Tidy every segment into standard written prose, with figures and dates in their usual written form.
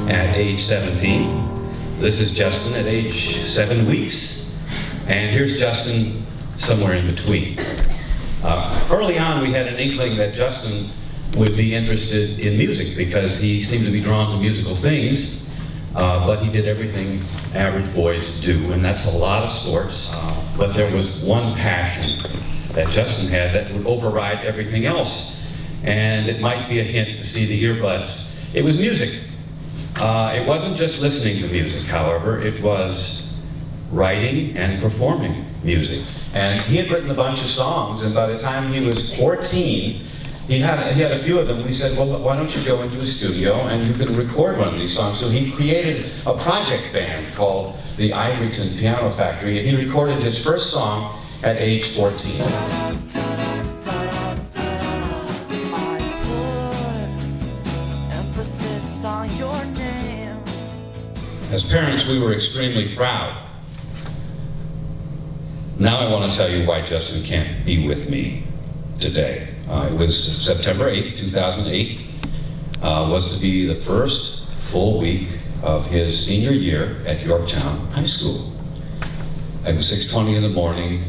at age 17. This is Justin at age 7 weeks. And here's Justin somewhere in between. Early on, we had an inkling that Justin would be interested in music because he seemed to be drawn to musical things, but he did everything average boys do, and that's a lot of sports. But there was one passion that Justin had that would override everything else, and it might be a hint to see the earbuds. It was music. It wasn't just listening to music, however, it was writing and performing music. And he had written a bunch of songs, and by the time he was 14, he had a few of them. We said, well, why don't you go into a studio and you can record one of these songs? So he created a project band called the Ivoryton Piano Factory, and he recorded his first song at age 14. As parents, we were extremely proud. Now I want to tell you why Justin can't be with me today. It was September 8th, 2008, was to be the first full week of his senior year at Yorktown High School. It was 6:20 in the morning.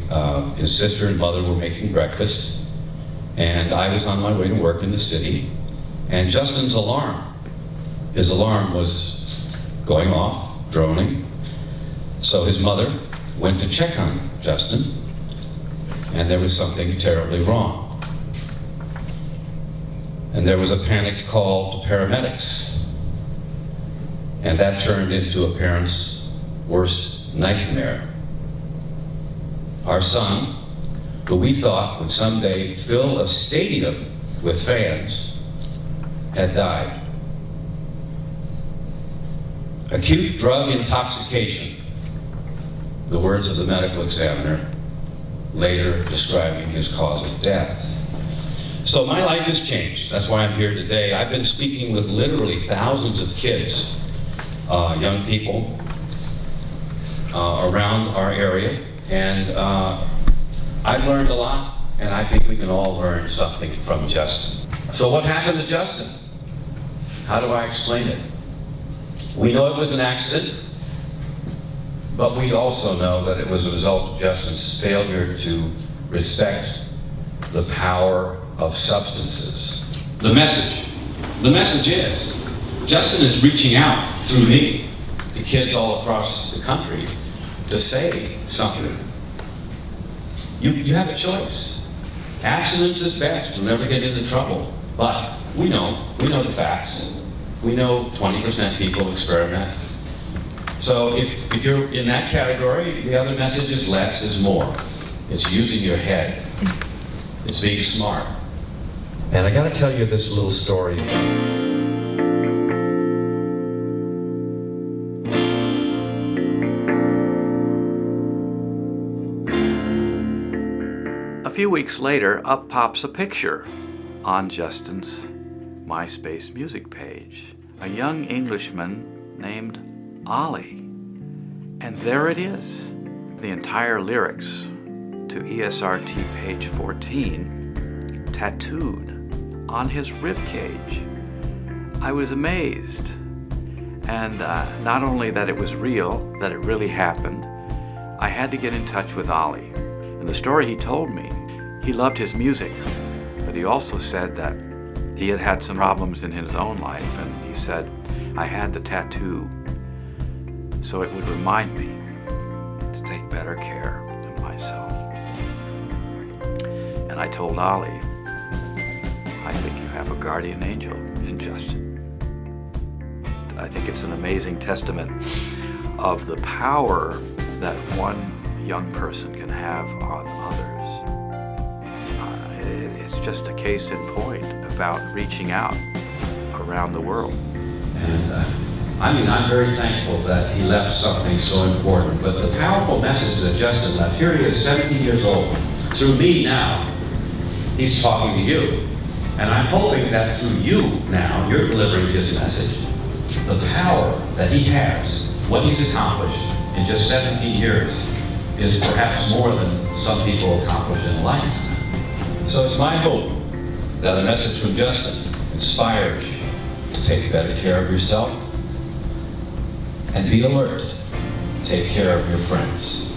His sister and mother were making breakfast, and I was on my way to work in the city, and Justin's alarm, his alarm was going off, droning. So his mother went to check on Justin, and there was something terribly wrong. And there was a panicked call to paramedics, and that turned into a parent's worst nightmare. Our son, who we thought would someday fill a stadium with fans, had died. Acute drug intoxication, the words of the medical examiner, later describing his cause of death. So my life has changed. That's why I'm here today. I've been speaking with literally thousands of kids, young people around our area, and I've learned a lot, and I think we can all learn something from Justin. So what happened to Justin? How do I explain it? We know it was an accident, but we also know that it was a result of Justin's failure to respect the power of substances. The message is, Justin is reaching out through me to kids all across the country to say something. You have a choice. Abstinence is best. You'll never get into trouble. But we know the facts. We know 20% people experiment. So if you're in that category, the other message is less is more. It's using your head. It's being smart. And I gotta tell you this little story. A few weeks later, up pops a picture on Justin's MySpace music page. A young Englishman named Ollie. And there it is. The entire lyrics to ESRT page 14 tattooed on his rib cage. I was amazed. And not only that it was real, that it really happened, I had to get in touch with Ollie. And the story he told me, he loved his music, but he also said that he had had some problems in his own life, and he said, I had the tattoo so it would remind me to take better care of myself. And I told Ollie, I think you have a guardian angel in Justin. I think it's an amazing testament of the power that one young person can have on others. It's just a case in point about reaching out around the world. And I'm very thankful that he left something so important. But the powerful message that Justin left, here he is, 17 years old. Through me now, he's talking to you. And I'm hoping that through you now, you're delivering his message. The power that he has, what he's accomplished in just 17 years, is perhaps more than some people accomplish in a lifetime. So it's my hope that a message from Justin inspires you to take better care of yourself and be alert. Take care of your friends.